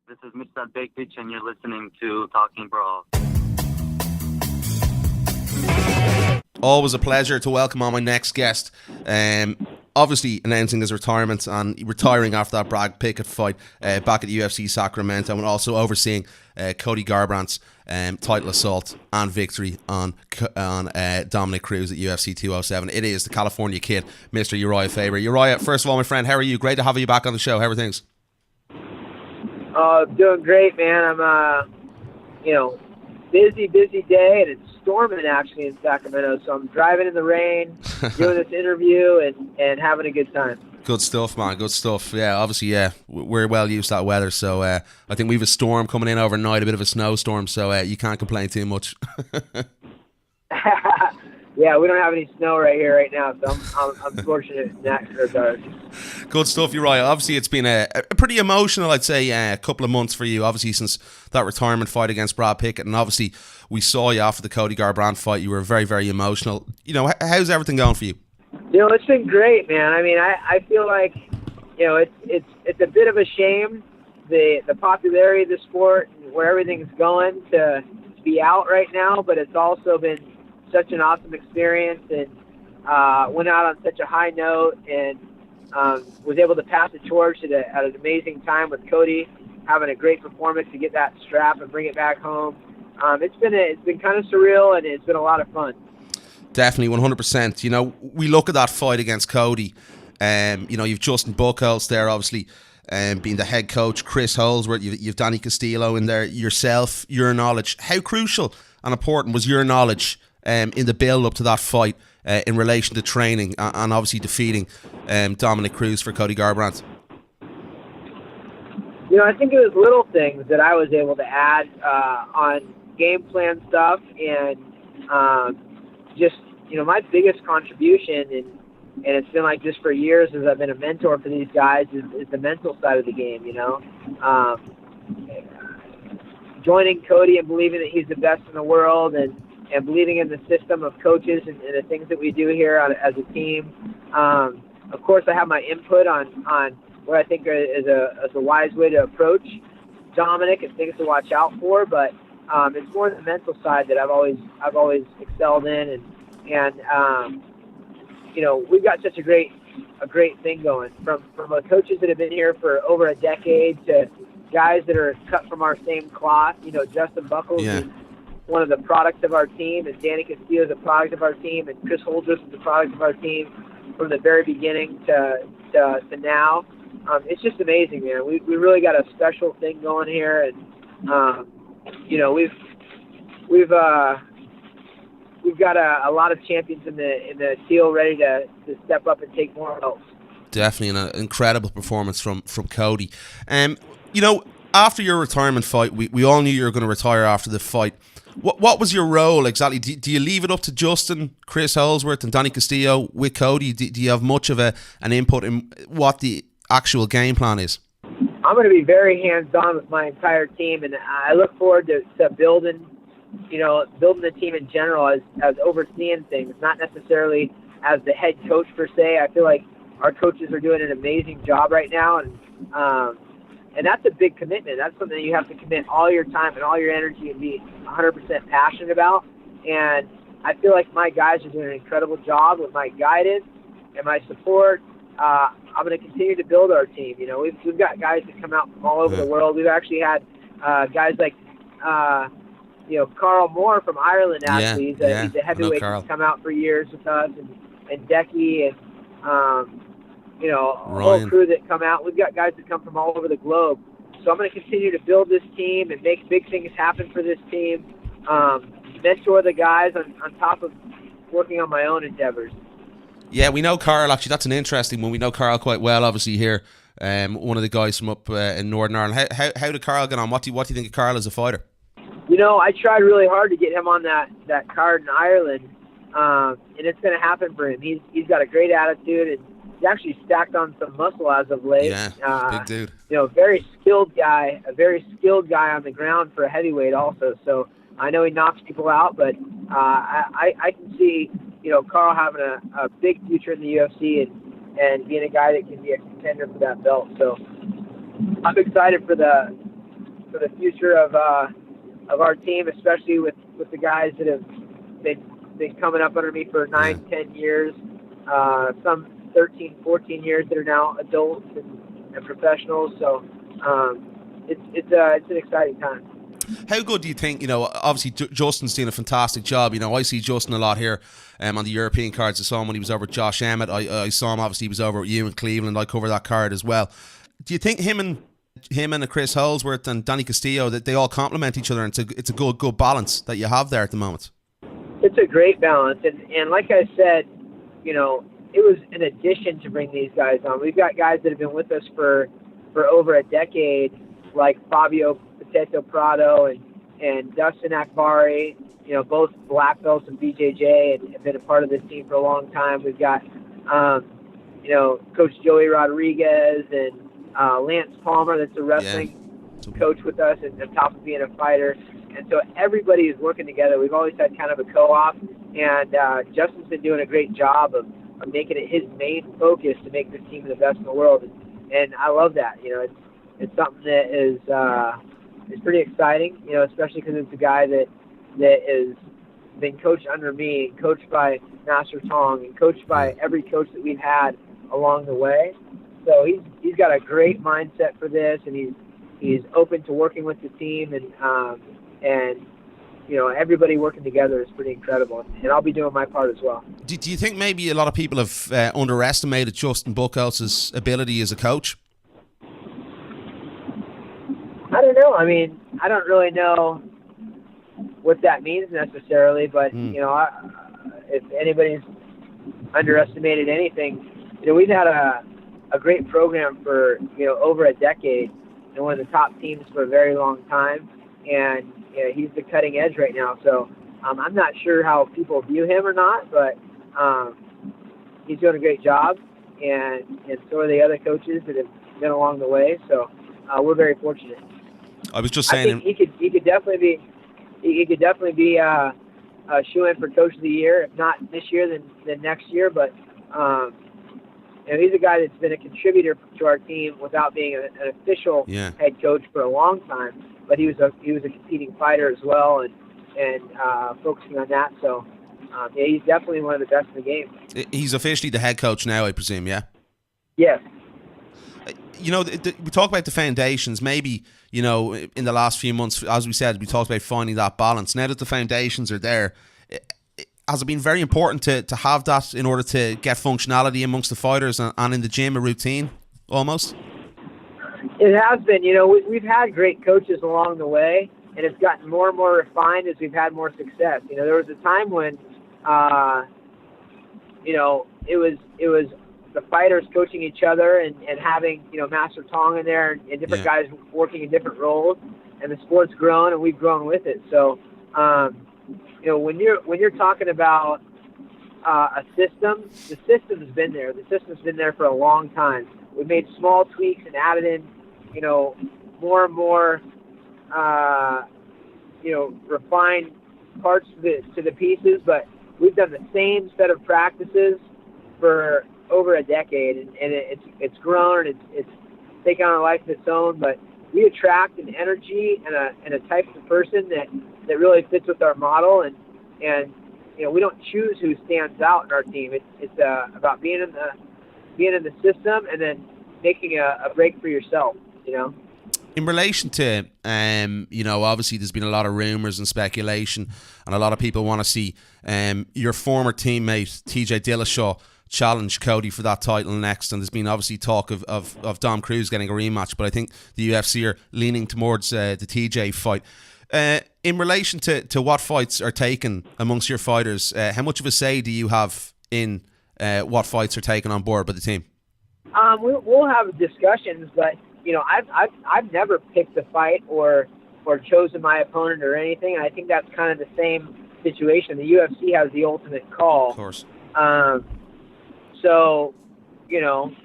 This is Mr. Big Pitch, and you're listening to Talking Brawls. Always a pleasure to welcome on my next guest. Obviously announcing his retirement and retiring after that Brad Pickett fight back at UFC Sacramento, and also overseeing Cody Garbrandt's title assault and victory on Dominic Cruz at UFC 207. It is the California Kid, Mr. Urijah Faber. Urijah, first of all, my friend, how are you? Great to have you back on the show. How are things? Doing great, man. I'm, busy day, and it's storming actually in Sacramento. So I'm driving in the rain, doing this interview, and having a good time. Good stuff, man. Good stuff. Yeah, obviously, we're well used to that weather. So I think we have a storm coming in overnight, a bit of a snowstorm. So you can't complain too much. Yeah, we don't have any snow right here right now, so I'm fortunate in that regard. Good stuff, Urijah. Obviously, it's been a pretty emotional, I'd say, couple of months for you, obviously, since that retirement fight against Brad Pickett. And obviously, we saw you after the Cody Garbrandt fight. You were very, very emotional. How's everything going for you? It's been great, man. I mean, I feel like, it's a bit of a shame, the popularity of the sport and where everything's going to be out right now, but it's also been such an awesome experience, and went out on such a high note, and was able to pass the torch at an amazing time with Cody, having a great performance to get that strap and bring it back home. It's been kind of surreal, and it's been a lot of fun. Definitely, 100%. We look at that fight against Cody. You've Justin Buchholz there, obviously, being the head coach, Chris Holdsworth, you've Danny Castillo in there, yourself, your knowledge. How crucial and important was your knowledge in the build-up to that fight in relation to training and obviously defeating Dominic Cruz for Cody Garbrandt? I think it was little things that I was able to add on game plan stuff, and just, my biggest contribution, and it's been like this for years as I've been a mentor for these guys, is the mental side of the game, joining Cody and believing that he's the best in the world, and believing in the system of coaches and the things that we do here as a team. Of course, I have my input on what I think is a wise way to approach Dominic and things to watch out for, but it's more the mental side that I've always excelled in, and we've got such a great thing going from the coaches that have been here for over a decade to guys that are cut from our same cloth. Justin Buchholz is one of the products of our team, and Danny Castillo is a product of our team, and Chris Holdsworth is a product of our team from the very beginning to now. It's just amazing, man. We really got a special thing going here, and we've got a lot of champions in the field ready to step up and take more belts. Definitely an incredible performance from Cody. After your retirement fight, we all knew you were going to retire after the fight. What was your role exactly? Do you leave it up to Justin, Chris Holdsworth, and Danny Castillo with Cody? Do you have much of an input in what the actual game plan is? I'm going to be very hands-on with my entire team, and I look forward to building the team in general as overseeing things, not necessarily as the head coach per se. I feel like our coaches are doing an amazing job right now, and that's a big commitment. That's something that you have to commit all your time and all your energy and be 100% passionate about. And I feel like my guys are doing an incredible job with my guidance and my support. I'm going to continue to build our team. We've got guys that come out from all over the world. We've actually had guys like Karl Moore from Ireland. Actually, he's a heavyweight that's come out for years with us, and Decky, and a whole crew that come out. We've got guys that come from all over the globe. So I'm going to continue to build this team and make big things happen for this team. Mentor the guys on top of working on my own endeavors. Yeah, we know Karl. Actually, that's an interesting one. We know Karl quite well, obviously, here. One of the guys from up in Northern Ireland. How did Karl get on? What do you think of Karl as a fighter? I tried really hard to get him on that card in Ireland, and it's going to happen for him. He's got a great attitude, and he's actually stacked on some muscle as of late. Yeah, big dude. Very skilled guy, a very skilled guy on the ground for a heavyweight also. So I know he knocks people out, but I can see Karl having a big future in the UFC and being a guy that can be a contender for that belt. So I'm excited for the for the future of our team, especially with the guys that have been coming up under me for 9-10 years, some 13, 14 years that are now adults and professionals. So it's an exciting time. How good do you think, obviously Justin's doing a fantastic job. I see Justin a lot here on the European cards. I saw him when he was over at Josh Emmett. I saw him, obviously, he was over at you in Cleveland. I cover that card as well. Do you think him and Chris Holsworth and Danny Castillo, that they all complement each other, and it's a good balance that you have there at the moment? It's a great balance. And like I said, it was an addition to bring these guys on. We've got guys that have been with us for over a decade, like Fabio Potato Prado and Dustin Akbari, both black belts and BJJ, and have been a part of this team for a long time. We've got, Coach Joey Rodriguez and Lance Palmer, that's a wrestling coach with us, and on top of being a fighter. And so everybody is working together. We've always had kind of a co-op, and Justin's been doing a great job of making it his main focus to make this team the best in the world. And I love that. It's something that is pretty exciting, especially because it's a guy that has been coached under me, and coached by Master Tong, and coached by every coach that we've had along the way. So he's got a great mindset for this, and he's open to working with the team, and everybody working together is pretty incredible. And I'll be doing my part as well. Do you think maybe a lot of people have underestimated Justin Buchholz's ability as a coach? I don't know. I mean, I don't really know what that means necessarily, but if anybody's underestimated anything, we've had a great program for over a decade, and one of the top teams for a very long time, and he's the cutting edge right now. So I'm not sure how people view him or not, but he's doing a great job, and so are the other coaches that have been along the way. So we're very fortunate. I was just saying, I think he could definitely be a shoe-in for Coach of the Year. If not this year, then next year. But he's a guy that's been a contributor to our team without being an official head coach for a long time. But he was a competing fighter as well, and focusing on that. So he's definitely one of the best in the game. He's officially the head coach now, I presume. Yeah. Yes. We talk about the foundations. Maybe, in the last few months, as we said, we talked about finding that balance. Now that the foundations are there, has it been very important to have that in order to get functionality amongst the fighters and in the gym, a routine, almost? It has been. We've had great coaches along the way, and it's gotten more and more refined as we've had more success. There was a time when, it was the fighters coaching each other and having, Master Tong in there and different guys working in different roles, and the sport's grown and we've grown with it. So, when you're talking about a system, the system's been there. The system's been there for a long time. We've made small tweaks and added in, more and more, refined parts to the pieces, but we've done the same set of practices for over a decade, and it's grown, and it's taken on a life of its own. But we attract an energy and a type of person that really fits with our model, and we don't choose who stands out in our team. It's about being in the system and then making a break for yourself. In relation to, obviously there's been a lot of rumours and speculation, and a lot of people want to see your former teammate TJ Dillashaw challenge Cody for that title next, and there's been obviously talk of Dom Cruz getting a rematch, but I think the UFC are leaning towards the TJ fight. In relation to what fights are taken amongst your fighters, how much of a say do you have in what fights are taken on board by the team? We'll have discussions, but I've never picked a fight or chosen my opponent or anything. And I think that's kind of the same situation. The UFC has the ultimate call. Of course. So,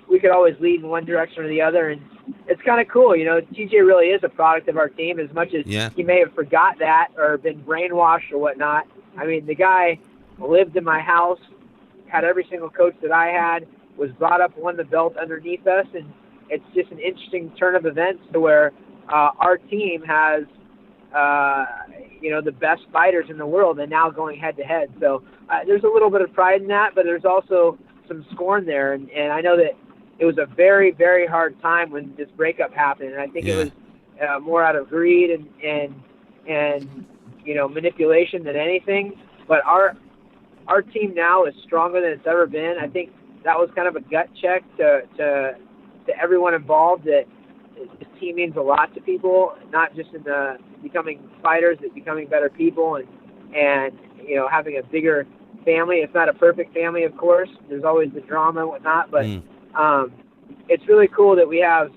we could always lead in one direction or the other, and it's kind of cool. TJ really is a product of our team, as much as he may have forgot that or been brainwashed or whatnot. I mean, the guy lived in my house, had every single coach that I had, was brought up, won the belt underneath us, and it's just an interesting turn of events to where our team has the best fighters in the world, and now going head to head. So there's a little bit of pride in that, but there's also some scorn there. And I know that it was a very, very hard time when this breakup happened, and I think it was more out of greed and manipulation than anything. But our team now is stronger than it's ever been. I think that was kind of a gut check to everyone involved, that this team means a lot to people, not just in the becoming fighters, but becoming better people and having a bigger family. It's not a perfect family, of course. There's always the drama and whatnot, but it's really cool that we have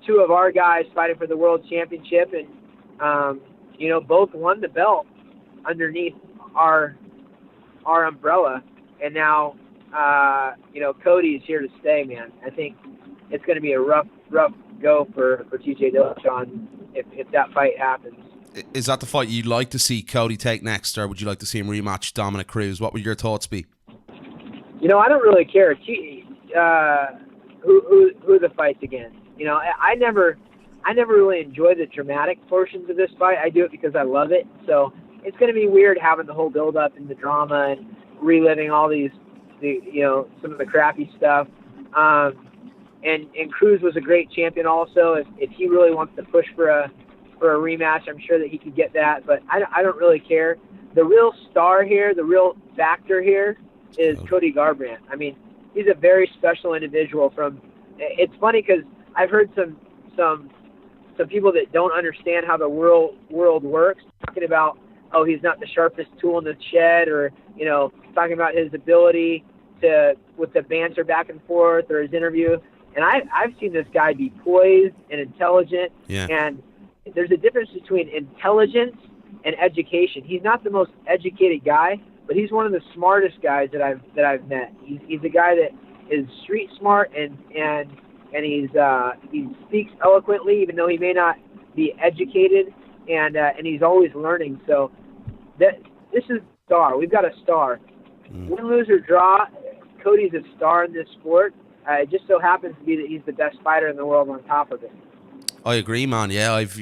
two of our guys fighting for the world championship, and both won the belt underneath our umbrella, and now Cody's here to stay, man. I think it's going to be a rough go for TJ Dillashaw if that fight happens. Is that the fight you'd like to see Cody take next, or would you like to see him rematch Dominic Cruz? What would your thoughts be? I don't really care who the fight's against. I never really enjoy the dramatic portions of this fight. I do it because I love it. So it's going to be weird having the whole build up and the drama and reliving all some of the crappy stuff. And Cruz was a great champion also. If he really wants to push for a rematch, I'm sure that he could get that. But I don't really care. The real star here, the real factor here, is Cody Garbrandt. I mean, he's a very special individual. It's funny because I've heard some people that don't understand how the world works talking about, he's not the sharpest tool in the shed, or talking about his ability with the banter back and forth, or his interview. And I've seen this guy be poised and intelligent. Yeah. And there's a difference between intelligence and education. He's not the most educated guy, but he's one of the smartest guys that I've met. He's a guy that is street smart, and he speaks eloquently, even though he may not be educated, and he's always learning. So this is a star. We've got a star. Win, lose, or draw, Cody's a star in this sport. It just so happens to be that he's the best fighter in the world on top of it. I agree, man. Yeah, I've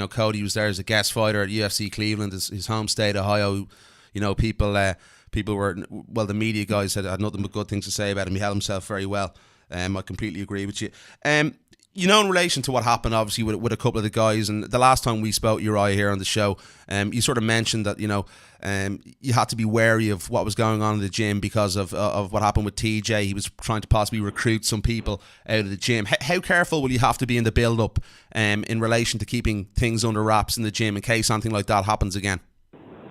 Cody was there as a guest fighter at UFC Cleveland, his home state, Ohio. People were, the media guys had nothing but good things to say about him. He held himself very well. I completely agree with you. In relation to what happened, obviously, with a couple of the guys, and the last time we spoke, Urijah, here on the show, you sort of mentioned that, you had to be wary of what was going on in the gym because of what happened with TJ. He was trying to possibly recruit some people out of the gym. How careful will you have to be in the build-up in relation to keeping things under wraps in the gym in case something like that happens again?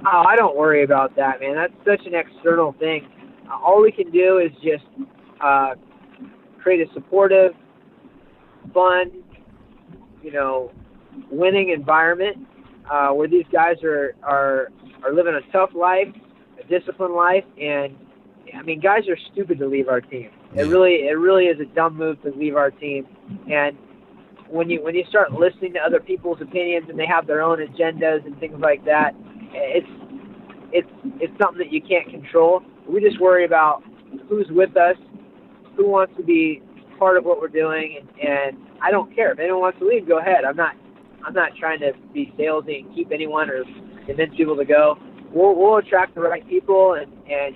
Oh, I don't worry about that, man. That's such an external thing. All we can do is just create a supportive, fun, winning environment where these guys are living a tough life, a disciplined life, and I mean, guys are stupid to leave our team. It really is a dumb move to leave our team. And when you start listening to other people's opinions and they have their own agendas and things like that, it's something that you can't control. We just worry about who's with us, who wants to be part of what we're doing, and I don't care. If anyone wants to leave, go ahead. I'm not trying to be salesy and keep anyone or convince people to go. We'll attract the right people and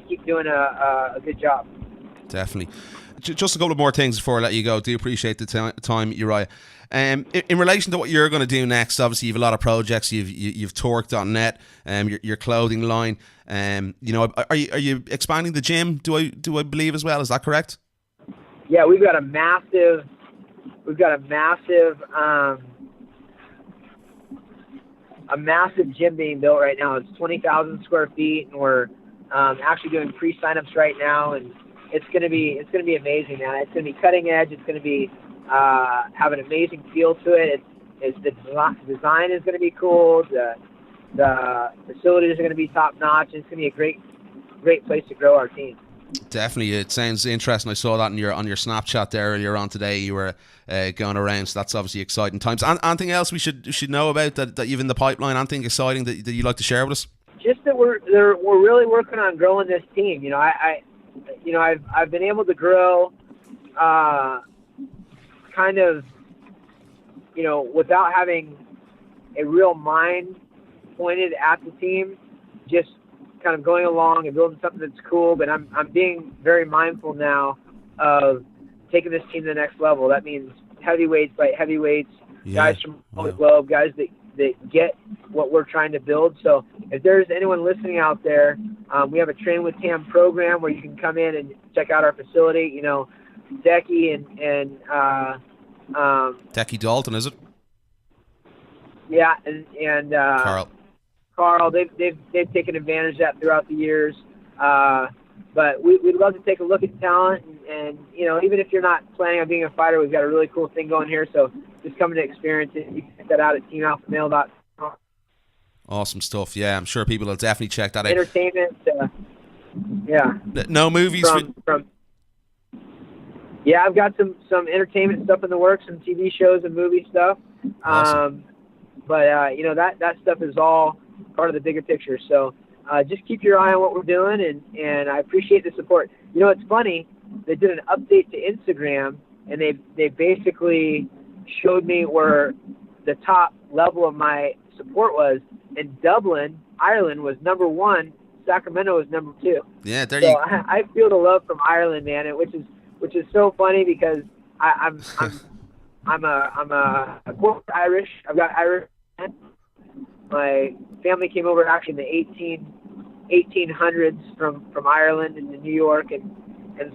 keep doing a good job. Definitely. Just a couple of more things before I let you go. Do appreciate the time, Urijah. In relation to what you're going to do next, obviously you've a lot of projects. You've Torque.net, your clothing line. Are you expanding the gym? Do I believe as well? Is that correct? Yeah, we've got a massive gym being built right now. It's 20,000 square feet, and we're actually doing pre-signups right now, and it's gonna be amazing, man. It's gonna be cutting edge. It's gonna be have an amazing feel to it. The design is gonna be cool. The facilities are gonna be top notch. It's gonna be a great place to grow our team. Definitely, it sounds interesting. I saw that on your Snapchat there earlier on today. You were going around, so that's obviously exciting times. Anything else we should know about that you've in the pipeline? Anything exciting that you'd like to share with us? Just that we're really working on growing this team. I've been able to grow kind of without having a real mind pointed at the team, just kind of going along and building something that's cool. But I'm being very mindful now of taking this team to the next level. That means heavyweights fight heavyweights, guys from all the globe, guys that get what we're trying to build. So if there's anyone listening out there, we have a Train with Tam program where you can come in and check out our facility. Decky and Decky Dalton, is it? Yeah, and Carl, they've taken advantage of that throughout the years. But we'd love to take a look at talent, and even if you're not planning on being a fighter, we've got a really cool thing going here. So just coming to experience it. You can check that out at teamalphamail.com. Awesome stuff. Yeah, I'm sure people will definitely check that out. Entertainment, yeah. No movies. Yeah, I've got some entertainment stuff in the works, some TV shows and movie stuff. Awesome. But that stuff is all part of the bigger picture. So just keep your eye on what we're doing, and I appreciate the support. It's funny. They did an update to Instagram, and they basically showed me where the top level of my support was. And Dublin, Ireland, was number 1. Sacramento was number 2. Yeah, there so you. I feel the love from Ireland, man, which is so funny because I'm of course Irish. I've got Irish. My family came over actually in the 1800s from Ireland into New York, and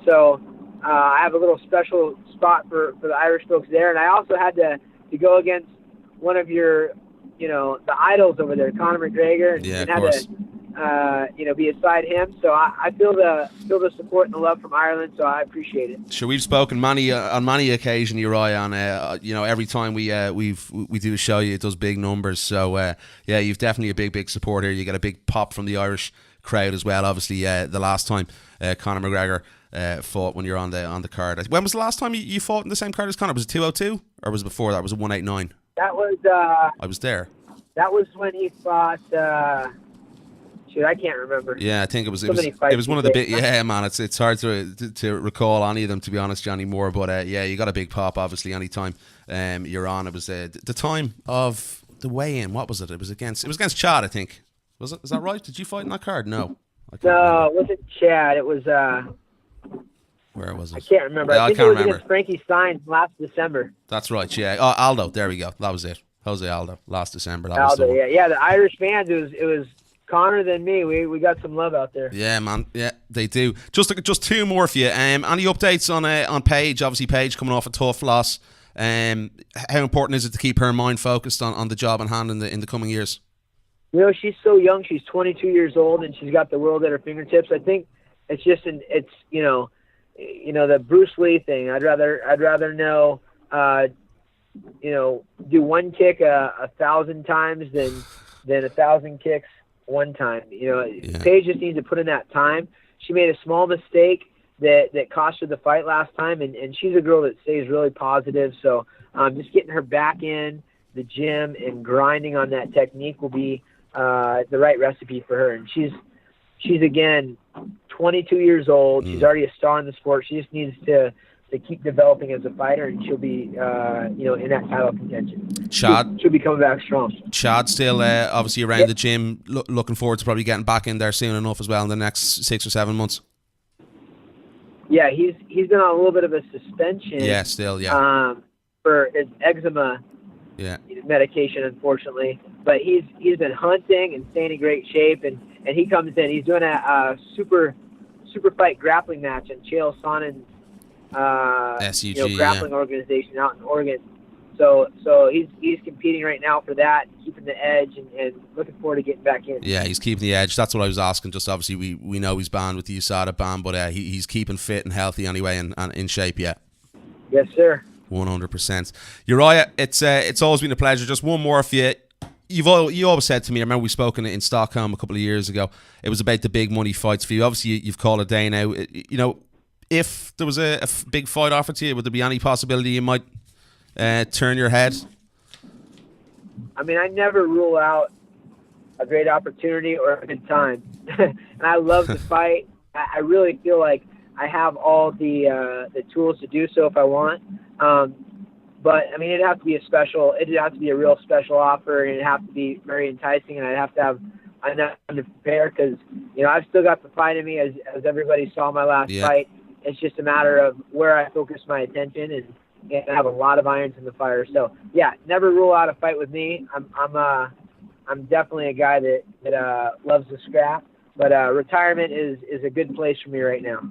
so I have a little special spot for the Irish folks there. And I also had to go against one of your, the idols over there, Conor McGregor, and had to, be beside him. So I feel the support and the love from Ireland. So I appreciate it. Sure, we've spoken on many occasions, Uriah, on every time we do a show, it does big numbers. So you've definitely a big support here. You get a big pop from the Irish crowd as well. Obviously, the last time Conor McGregor fought, when you're on the card. When was the last time you fought in the same card as Conor? Was it 202 or was it before that? Was it 189? That was. I was there. That was when he fought. I can't remember. Yeah, I think it was one of the big. Yeah, man, it's hard to recall any of them, to be honest, Johnny Moore. But you got a big pop, obviously, anytime you're on. It was the time of the weigh-in. What was it? It was against Chad, I think. Was it? Is that right? Did you fight in that card? No. No, it wasn't Chad. It was. Where was it? I can't remember. I think it was against Frankie Stein last December. That's right. Yeah. Oh, Aldo. There we go. That was it. Jose Aldo. Last December. Aldo. Yeah. The Irish fans. It was Connor than me. We got some love out there. Yeah, man. Yeah, they do. Just two more for you. Any updates on Paige? Obviously, Paige coming off a tough loss. How important is it to keep her mind focused on the job in hand in the coming years? She's so young. She's 22 years old, and she's got the world at her fingertips. I think it's just the Bruce Lee thing. I'd rather know do one kick 1,000 times than 1,000 kicks one time. Paige just needs to put in that time. She made a small mistake that cost her the fight last time, and she's a girl that stays really positive. So just getting her back in the gym and grinding on that technique will be the right recipe for her. And she's again 22 years old. She's already a star in the sport. She just needs to keep developing as a fighter, and she'll be in that title contention. She'll be coming back strong. Chad still obviously around the gym, looking forward to probably getting back in there soon enough as well in the next 6 or 7 months. Yeah, he's been on a little bit of a suspension. Yeah, still, yeah. For his eczema medication, unfortunately. But he's been hunting and staying in great shape, and he comes in. He's doing a super fight grappling match in Chael Sonnen's SUG, grappling organization out in Oregon. So he's competing right now for that, keeping the edge, and looking forward to getting back in. Yeah, he's keeping the edge. That's what I was asking. Just obviously we know he's banned with the USADA ban, but he's keeping fit and healthy anyway, and in shape. Yeah. Yes, sir. 100%. Uriah, it's always been a pleasure. Just one more for you. You always said to me, I remember we spoke in Stockholm a couple of years ago, it was about the big money fights for you. Obviously, you've called it a day now. If there was a big fight offered to you, would there be any possibility you might turn your head? I mean, I never rule out a great opportunity or a good time. And I love to fight. I really feel like I have all the tools to do so if I want. But I mean, it'd have to be a real special offer, and it'd have to be very enticing, and I'd have to have enough to prepare because, I've still got the fight in me, as everybody saw my last fight. It's just a matter of where I focus my attention, and I have a lot of irons in the fire. So yeah, never rule out a fight with me. I'm definitely a guy that loves the scrap, but retirement is a good place for me right now.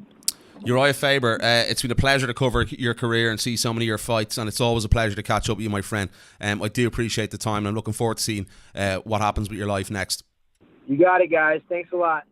Urijah Faber, it's been a pleasure to cover your career and see so many of your fights, and it's always a pleasure to catch up with you, my friend. I do appreciate the time, and I'm looking forward to seeing what happens with your life next. You got it, guys. Thanks a lot.